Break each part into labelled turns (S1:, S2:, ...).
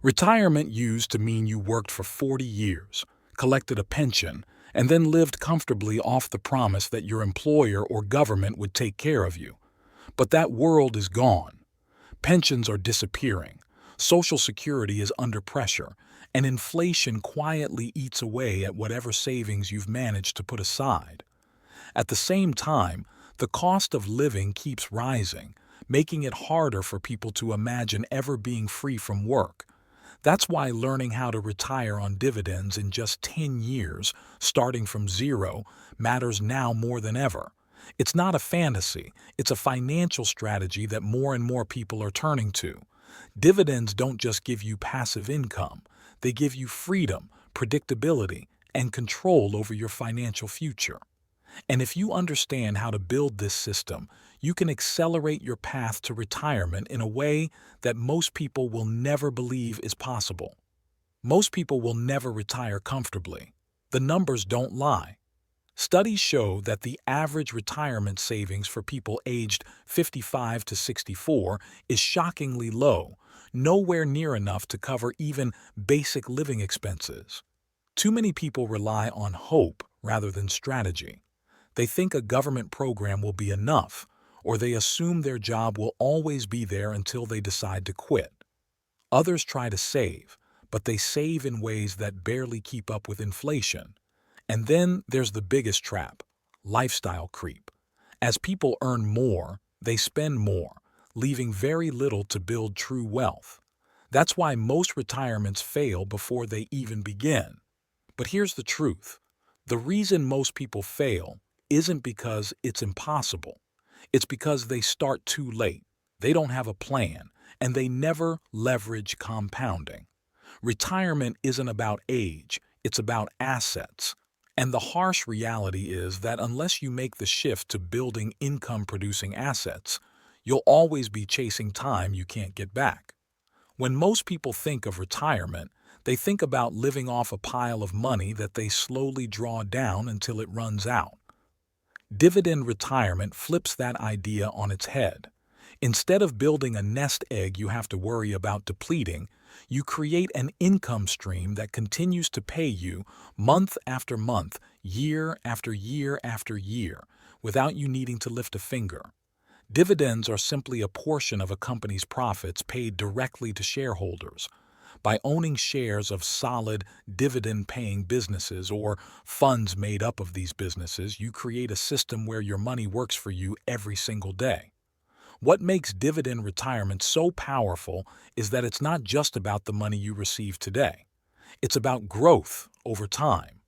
S1: Retirement used to mean you worked for 40 years, collected a pension, and then lived comfortably off the promise that your employer or government would take care of you. But that world is gone. Pensions are disappearing, Social Security is under pressure, and inflation quietly eats away at whatever savings you've managed to put aside. At the same time, the cost of living keeps rising, making it harder for people to imagine ever being free from work. That's why learning how to retire on dividends in just 10 years, starting from zero, matters now more than ever. It's not a fantasy, it's a financial strategy that more and more people are turning to. Dividends don't just give you passive income, they give you freedom, predictability, and control over your financial future. And if you understand how to build this system, you can accelerate your path to retirement in a way that most people will never believe is possible. Most people will never retire comfortably. The numbers don't lie. Studies show that the average retirement savings for people aged 55 to 64 is shockingly low, nowhere near enough to cover even basic living expenses. Too many people rely on hope rather than strategy. They think a government program will be enough, or they assume their job will always be there until they decide to quit. Others try to save, but they save in ways that barely keep up with inflation. And then there's the biggest trap, lifestyle creep. As people earn more, they spend more, leaving very little to build true wealth. That's why most retirements fail before they even begin. But here's the truth. The reason most people fail isn't because it's impossible. It's because they start too late, they don't have a plan, and they never leverage compounding. Retirement isn't about age, it's about assets. And the harsh reality is that unless you make the shift to building income-producing assets, you'll always be chasing time you can't get back. When most people think of retirement, they think about living off a pile of money that they slowly draw down until it runs out. Dividend retirement flips that idea on its head. Instead of building a nest egg you have to worry about depleting, you create an income stream that continues to pay you month after month, year after year after year, without you needing to lift a finger. Dividends are simply a portion of a company's profits paid directly to shareholders. By owning shares of solid, dividend-paying businesses or funds made up of these businesses, you create a system where your money works for you every single day. What makes dividend retirement so powerful is that it's not just about the money you receive today. It's about growth over time.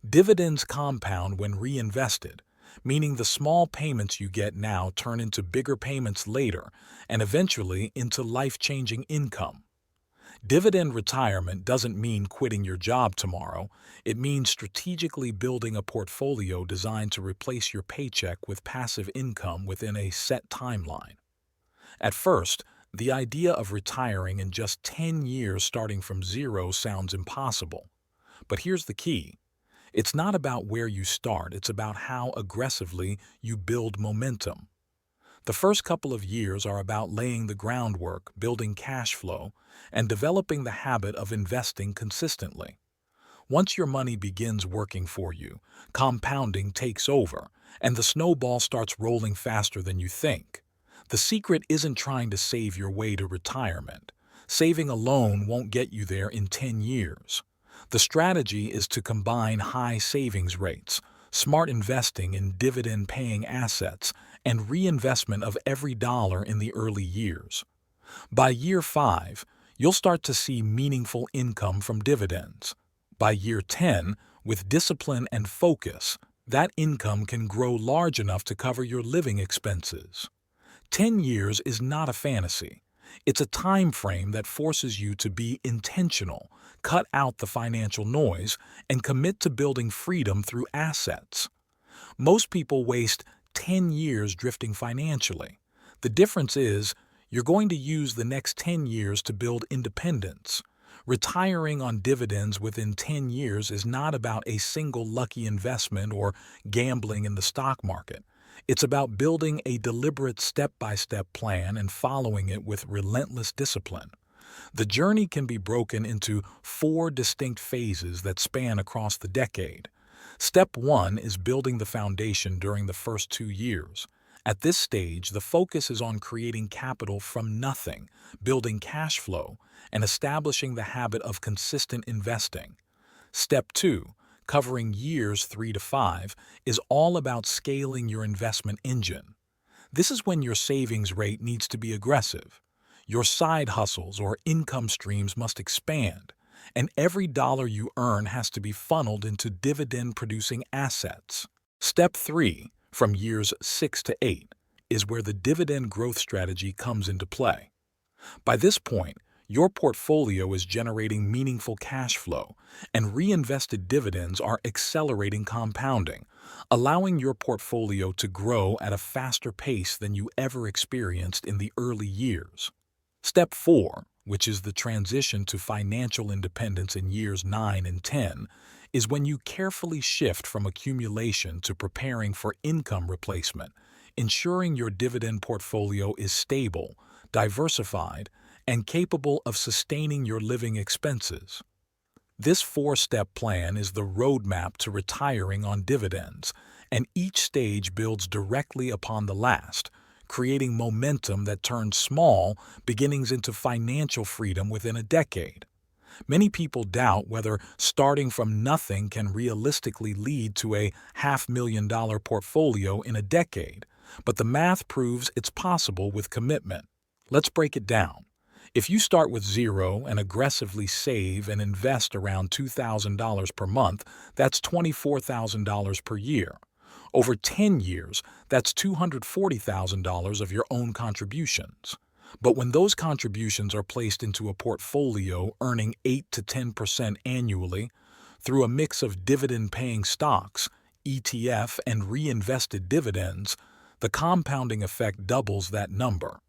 S1: Dividends compound when reinvested, meaning the small payments you get now turn into bigger payments later and eventually into life-changing income. Dividend retirement doesn't mean quitting your job tomorrow. It means strategically building a portfolio designed to replace your paycheck with passive income within a set timeline. At first, the idea of retiring in just 10 years starting from zero sounds impossible. But here's the key. It's not about where you start, it's about how aggressively you build momentum. The first couple of years are about laying the groundwork, building cash flow, and developing the habit of investing consistently. Once your money begins working for you, compounding takes over, and the snowball starts rolling faster than you think. The secret isn't trying to save your way to retirement. Saving alone won't get you there in 10 years. The strategy is to combine high savings rates, smart investing in dividend-paying assets, and reinvestment of every dollar in the early years. By year 5, you'll start to see meaningful income from dividends. By year 10, with discipline and focus, that income can grow large enough to cover your living expenses. 10 years is not a fantasy. It's a time frame that forces you to be intentional, cut out the financial noise, and commit to building freedom through assets. Most people waste 10 years drifting financially. The difference is, you're going to use the next 10 years to build independence. Retiring on dividends within 10 years is not about a single lucky investment or gambling in the stock market. It's about building a deliberate step-by-step plan and following it with relentless discipline. The journey can be broken into 4 distinct phases that span across the decade. Step 1 is building the foundation during the first 2 years. At this stage, the focus is on creating capital from nothing, building cash flow, and establishing the habit of consistent investing. Step 2, covering years 3 to 5, is all about scaling your investment engine. This is when your savings rate needs to be aggressive. Your side hustles or income streams must expand, and every dollar you earn has to be funneled into dividend-producing assets. Step 3, from years 6 to 8, is where the dividend growth strategy comes into play. By this point, your portfolio is generating meaningful cash flow, and reinvested dividends are accelerating compounding, allowing your portfolio to grow at a faster pace than you ever experienced in the early years. Step 4, which is the transition to financial independence in years 9 and 10, is when you carefully shift from accumulation to preparing for income replacement, ensuring your dividend portfolio is stable, diversified, and capable of sustaining your living expenses. This 4-step plan is the roadmap to retiring on dividends, and each stage builds directly upon the last, creating momentum that turns small beginnings into financial freedom within a decade. Many people doubt whether starting from nothing can realistically lead to a $500,000 portfolio in a decade, but the math proves it's possible with commitment. Let's break it down. If you start with zero and aggressively save and invest around $2,000 per month, that's $24,000 per year. Over 10 years, that's $240,000 of your own contributions. But when those contributions are placed into a portfolio earning 8 to 10% annually through a mix of dividend-paying stocks, ETF, and reinvested dividends, the compounding effect doubles that number.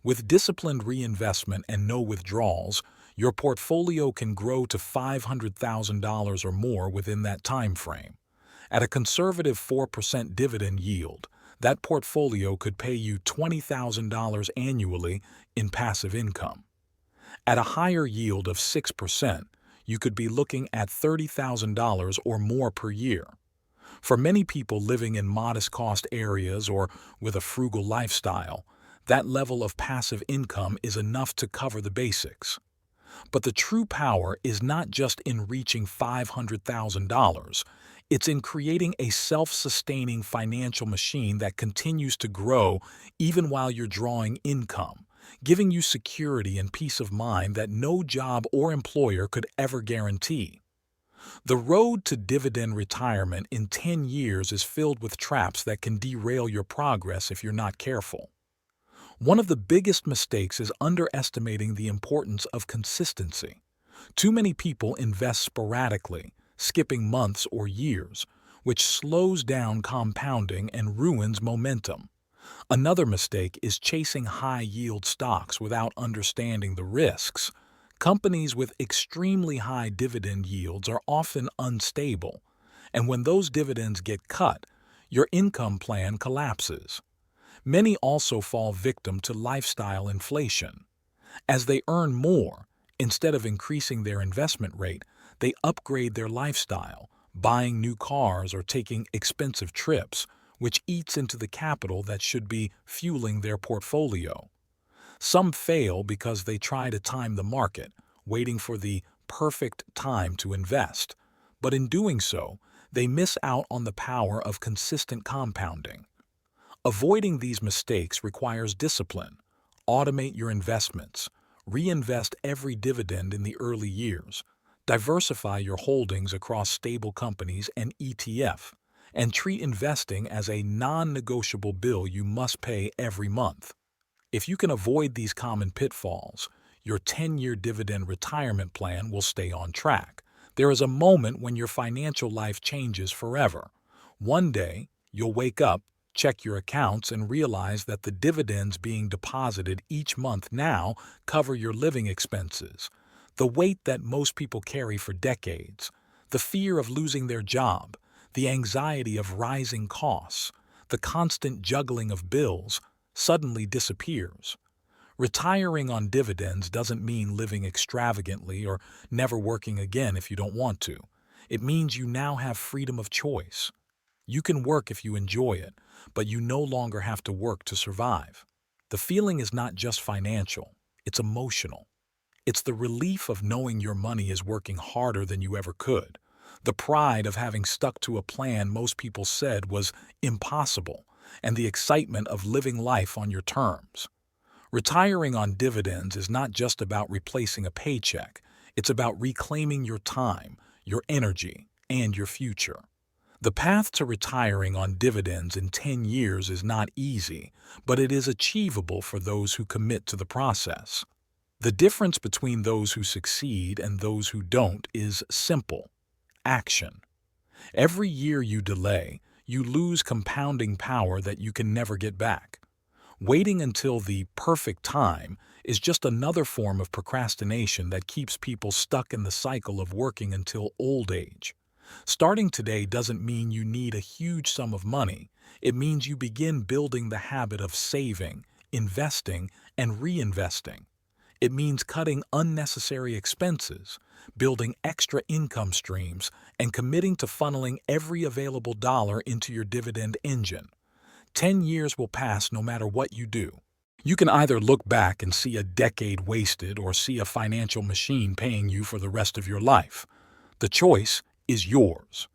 S1: With disciplined reinvestment and no withdrawals, your portfolio can grow to $500,000 or more within that time frame. At a conservative 4% dividend yield, that portfolio could pay you $20,000 annually in passive income. At a higher yield of 6%, you could be looking at $30,000 or more per year. For many people living in modest-cost areas or with a frugal lifestyle, that level of passive income is enough to cover the basics. But the true power is not just in reaching $500,000. It's in creating a self-sustaining financial machine that continues to grow even while you're drawing income, giving you security and peace of mind that no job or employer could ever guarantee. The road to dividend retirement in 10 years is filled with traps that can derail your progress if you're not careful. One of the biggest mistakes is underestimating the importance of consistency. Too many people invest sporadically, skipping months or years, which slows down compounding and ruins momentum. Another mistake is chasing high-yield stocks without understanding the risks. Companies with extremely high dividend yields are often unstable, and when those dividends get cut, your income plan collapses. Many also fall victim to lifestyle inflation. As they earn more, instead of increasing their investment rate, they upgrade their lifestyle, buying new cars or taking expensive trips, which eats into the capital that should be fueling their portfolio. Some fail because they try to time the market, waiting for the perfect time to invest. But in doing so, they miss out on the power of consistent compounding. Avoiding these mistakes requires discipline. Automate your investments. Reinvest every dividend in the early years. Diversify your holdings across stable companies and ETF, and treat investing as a non-negotiable bill you must pay every month. If you can avoid these common pitfalls, your 10-year dividend retirement plan will stay on track. There is a moment when your financial life changes forever. One day, you'll wake up, check your accounts, and realize that the dividends being deposited each month now cover your living expenses, the weight that most people carry for decades, the fear of losing their job, the anxiety of rising costs, the constant juggling of bills, suddenly disappears. Retiring on dividends doesn't mean living extravagantly or never working again if you don't want to. It means you now have freedom of choice. You can work if you enjoy it, but you no longer have to work to survive. The feeling is not just financial, it's emotional. It's the relief of knowing your money is working harder than you ever could. The pride of having stuck to a plan most people said was impossible, and the excitement of living life on your terms. Retiring on dividends is not just about replacing a paycheck. It's about reclaiming your time, your energy, and your future. The path to retiring on dividends in 10 years is not easy, but it is achievable for those who commit to the process. The difference between those who succeed and those who don't is simple: action. Every year you delay, you lose compounding power that you can never get back. Waiting until the perfect time is just another form of procrastination that keeps people stuck in the cycle of working until old age. Starting today doesn't mean you need a huge sum of money. It means you begin building the habit of saving, investing, and reinvesting. It means cutting unnecessary expenses, building extra income streams, and committing to funneling every available dollar into your dividend engine. 10 years will pass no matter what you do. You can either look back and see a decade wasted or see a financial machine paying you for the rest of your life. The choice is yours.